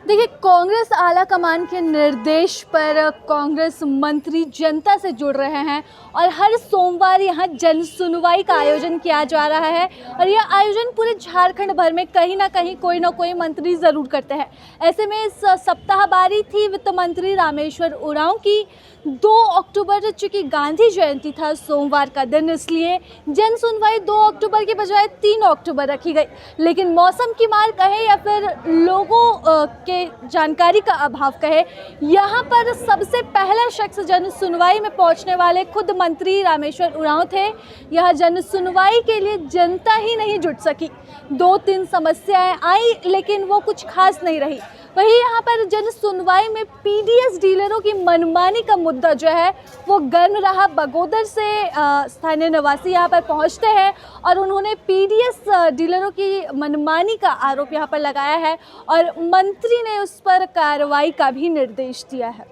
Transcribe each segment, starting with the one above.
देखिए, कांग्रेस आला कमान के निर्देश पर कांग्रेस मंत्री जनता से जुड़ रहे हैं और हर सोमवार यहां जन सुनवाई का आयोजन किया जा रहा है और यह आयोजन पूरे झारखंड भर में कहीं ना कहीं कोई ना कोई मंत्री ज़रूर करते हैं। ऐसे में इस सप्ताह बारी थी वित्त मंत्री रामेश्वर उरांव की। 2 अक्टूबर चूँकि गांधी जयंती था सोमवार का दिन, इसलिए जन सुनवाई 2 अक्टूबर के बजाय 3 अक्टूबर रखी गई। लेकिन मौसम की मार कहे या फिर लोगों के जानकारी का अभाव कहे, यहाँ पर सबसे पहला शख्स जन सुनवाई में पहुंचने वाले खुद मंत्री रामेश्वर उरांव थे। यह जन सुनवाई के लिए जनता ही नहीं जुट सकी। 2-3 समस्याएं आई लेकिन वो कुछ खास नहीं रही। वहीं यहाँ पर जन सुनवाई में पीडीएस डीलरों की मनमानी का मुद्दा जो है वो गर्म रहा। बगोदर से स्थानीय निवासी यहाँ पर पहुँचते हैं और उन्होंने पीडीएस डीलरों की मनमानी का आरोप यहाँ पर लगाया है और मंत्री ने उस पर कार्रवाई का भी निर्देश दिया है।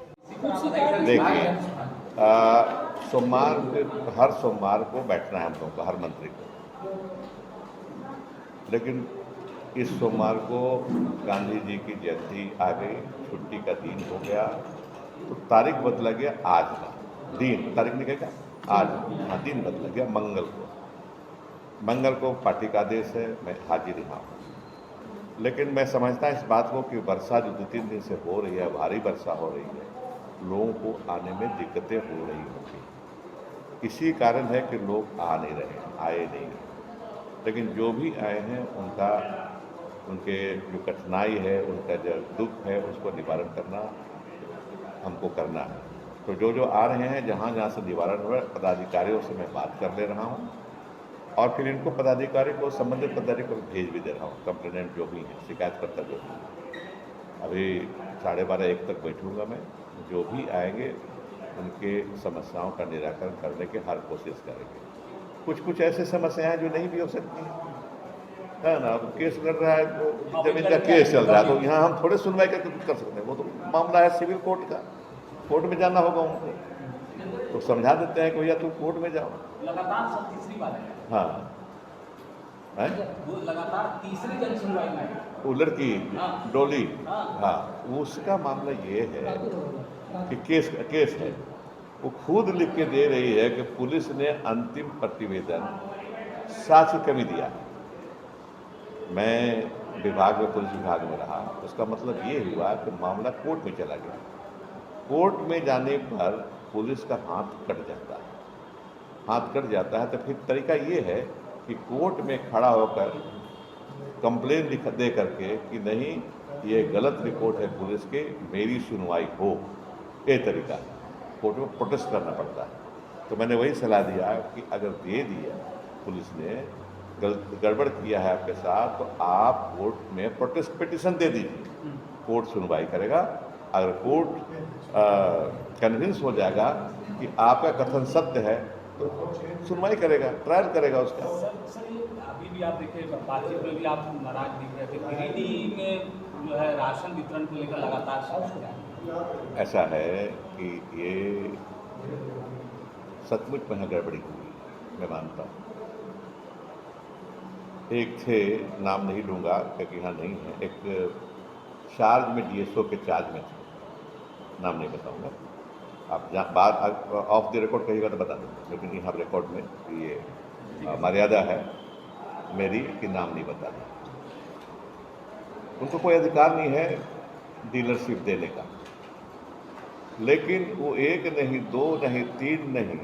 देखिए, हर सोमवार को बैठना है हम लोग को, हर मंत्री को, लेकिन इस सोमवार को गांधी जी की जयंती आ गई, छुट्टी का दिन हो गया, तो तारीख बदला गया आज का दिन, तारीख निकलेगा आज, हाँ दिन बदला गया मंगल को पार्टी का आदेश है, मैं हाजिर रहा हूँ। लेकिन मैं समझता इस बात को कि वर्षा जो 2-3 दिन से हो रही है, भारी वर्षा हो रही है, लोगों को आने में दिक्कतें हो रही होंगी। इसी कारण है कि लोग आ नहीं रहे, आए नहीं। लेकिन जो भी आए हैं उनके जो कठिनाई है, उनका जो दुख है, उसको निवारण करना हमको करना है। तो जो आ रहे हैं, जहाँ से निवारण हो रहा है, पदाधिकारियों से मैं बात कर ले रहा हूँ और फिर इनको पदाधिकारी को, संबंधित पदाधिकारी को भेज भी दे रहा हूँ। कंप्लेनेंट जो भी है, शिकायतकर्ता जो भी है, अभी 12:30-1 तक बैठूंगा मैं। जो भी आएंगे उनके समस्याओं का निराकरण करने की हर कोशिश करेंगे। कुछ ऐसे समस्याएं हैं जो नहीं भी हो सकती है ना। अब केस लड़ रहा है तो जमीन का केस चल रहा है, तो यहाँ हम थोड़े सुनवाई करके कुछ कर सकते हैं। वो तो मामला है सिविल कोर्ट का, कोर्ट में जाना होगा उनको, तो समझा देते हैं कि भैया तुम कोर्ट में जाओ। लगातार सब तीसरी बार है। हाँ है, वो लगातार तीसरी जन सुनवाई में वो लड़की डोली, हाँ, उसका मामला ये है कि केस है, वो खुद लिख के दे रही है कि पुलिस ने अंतिम प्रतिवेदन साक्ष्य कमी दिया। मैं विभाग में, पुलिस विभाग में रहा, उसका मतलब ये हुआ कि मामला कोर्ट में चला गया। कोर्ट में जाने पर पुलिस का हाथ कट जाता है, तो फिर तरीका ये है कि कोर्ट में खड़ा होकर कंप्लेन दे करके कि नहीं ये गलत रिपोर्ट है पुलिस के, मेरी सुनवाई हो, ये तरीका है। कोर्ट में प्रोटेस्ट करना पड़ता है। तो मैंने वही सलाह दिया कि अगर दे दिया पुलिस ने, गड़बड़ किया है आपके साथ, तो आप कोर्ट में प्रोटेस्ट पिटीशन दे दीजिए, कोर्ट सुनवाई करेगा। अगर कोर्ट कन्विंस हो जाएगा कि आपका कथन सत्य है तो सुनवाई करेगा, ट्रायल करेगा उसका। सर अभी भी आप देखिए, बातचीत में भी आप नाराज दिख रहे थे। गिरिडीह में जो है राशन वितरण को लेकर लगातार समस्या ऐसा है कि ये सचमुच में गड़बड़ी हुई, मैं मानता हूँ। एक थे, नाम नहीं लूँगा क्योंकि यहाँ नहीं है, एक चार्ज में डीएसओ के चार्ज में थे, नाम नहीं बताऊँगा। आप बात ऑफ द रिकॉर्ड कहिएगा तो बता दूँगा, लेकिन यहाँ रिकॉर्ड में ये मर्यादा है मेरी कि नाम नहीं बताना। उनको कोई अधिकार नहीं है डीलरशिप देने का, लेकिन वो 1 नहीं, 2 नहीं, 3 नहीं,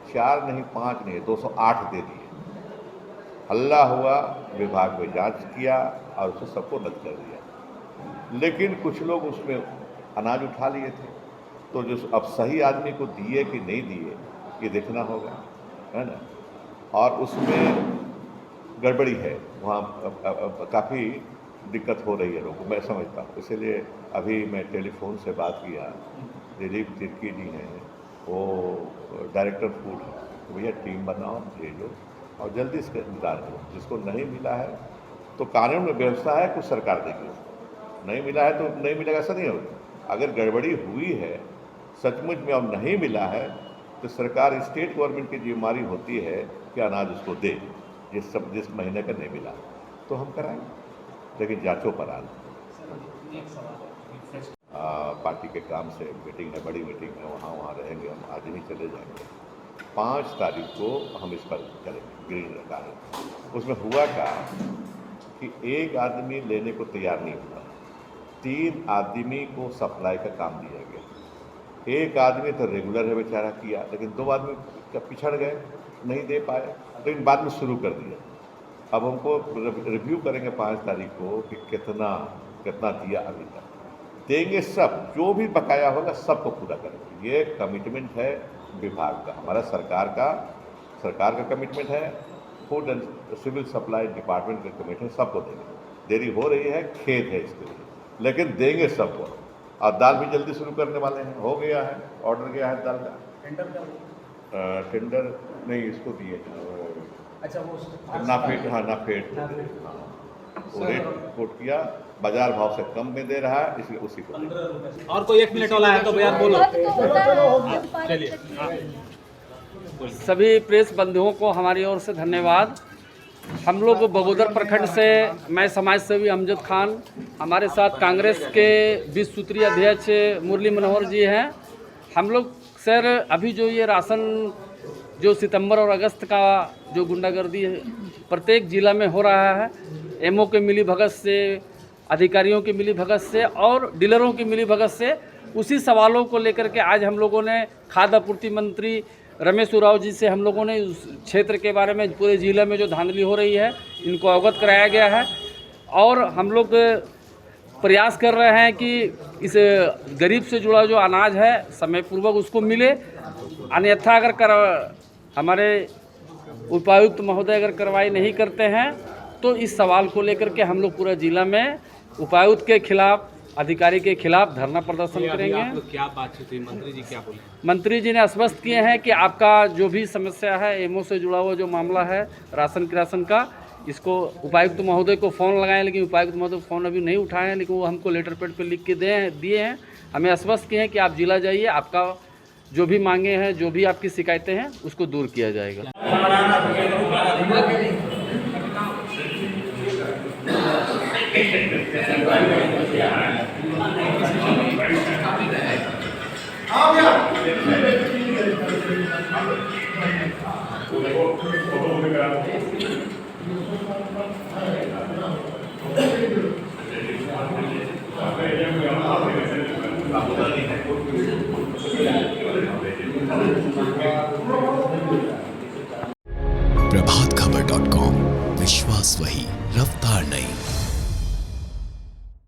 4 नहीं, 5 नहीं, 208 दे दिए। हल्ला हुआ, विभाग में जांच किया और उसे सबको रद्द कर दिया। लेकिन कुछ लोग उसमें अनाज उठा लिए थे, तो जो अब सही आदमी को दिए कि नहीं दिए ये देखना होगा, है ना। और उसमें गड़बड़ी है, वहाँ काफ़ी दिक्कत हो रही है लोगों को, मैं समझता हूँ। इसलिए अभी मैं टेलीफोन से बात किया, दिलीप तिर्की जी हैं, वो डायरेक्टर फूड है, तो भैया टीम बनाओ, भेजो और जल्दी इसका इंतजार करो। जिसको नहीं मिला है तो कानून में व्यवस्था है, कुछ सरकार देगी उसको। नहीं मिला है तो नहीं मिलेगा, ऐसा नहीं होगा। अगर गड़बड़ी हुई है सचमुच में और नहीं मिला है तो सरकार, स्टेट गवर्नमेंट की जिम्मेदारी होती है कि अनाज उसको दे, जिस महीने का नहीं मिला तो हम कराएंगे, लेकिन जांचों पर आना। एक सवाल है, पार्टी के काम से मीटिंग है, बड़ी मीटिंग है, वहाँ रहेंगे, हम आज ही चले जाएंगे। 5 तारीख को हम इस पर करेंगे ग्रीन रखा है। उसमें हुआ क्या कि एक आदमी लेने को तैयार नहीं हुआ, 3 आदमी को सप्लाई का काम दिया गया। एक आदमी तो रेगुलर है बेचारा किया, लेकिन 2 आदमी पिछड़ गए, नहीं दे पाए, लेकिन बाद में शुरू कर दिया। अब हमको रिव्यू करेंगे 5 तारीख को कि कितना दिया अभी तक, देंगे सब, जो भी बकाया होगा सबको पूरा करेंगे। ये कमिटमेंट है विभाग का, हमारा सरकार का कमिटमेंट है, food and civil supply department का कमिटमेंट, सबको देंगे। देरी हो रही है, खेद है इसके लिए, लेकिन देंगे सबको। और दाल भी जल्दी शुरू करने वाले हैं, हो गया है, ऑर्डर गया है दाल का। टेंडर नहीं, इसको दिए, अच्छा वो नाफेड वो रेट कोट किया, बाजार भाव से कम में दे रहा है, इसलिए उसी को। और कोई 1 मिनट वाला है तो भैया बोलो। चलिए, सभी प्रेस बंधुओं को हमारी ओर से धन्यवाद। हम लोग बगोदर प्रखंड से, मैं समाज सेवी अमजद खान, हमारे साथ कांग्रेस के 20 सूत्रीय अध्यक्ष मुरली मनोहर जी हैं। हम लोग सर अभी जो ये राशन जो सितंबर और अगस्त का जो गुंडागर्दी प्रत्येक ज़िला में हो रहा है, एमओ के मिली भगत से, अधिकारियों की मिली भगत से और डीलरों की मिली भगत से, उसी सवालों को लेकर के आज हम लोगों ने खाद्य आपूर्ति मंत्री रमेश उरांव जी से हम लोगों ने उस क्षेत्र के बारे में, पूरे ज़िले में जो धांधली हो रही है, इनको अवगत कराया गया है। और हम लोग प्रयास कर रहे हैं कि इस गरीब से जुड़ा जो अनाज है समय पूर्वक उसको मिले। अन्यथा अगर हमारे उपायुक्त महोदय अगर कार्रवाई नहीं करते हैं तो इस सवाल को लेकर के हम लोग पूरा जिला में उपायुक्त के खिलाफ, अधिकारी के खिलाफ धरना प्रदर्शन करेंगे। क्या बातचीत हुई, मंत्री जी क्या बोले? मंत्री जी ने आश्वस्त किए हैं कि आपका जो भी समस्या है, एमओ से जुड़ा हुआ जो मामला है राशन का, इसको उपायुक्त महोदय को फ़ोन लगाएं, लेकिन उपायुक्त महोदय फ़ोन अभी नहीं उठाए हैं, लेकिन वो हमको लेटर पैड पे लिख के दिए हैं। हमें आश्वस्त किए हैं कि आप जिला जाइए, आपका जो भी मांगे हैं, जो भी आपकी शिकायतें हैं, उसको दूर किया जाएगा।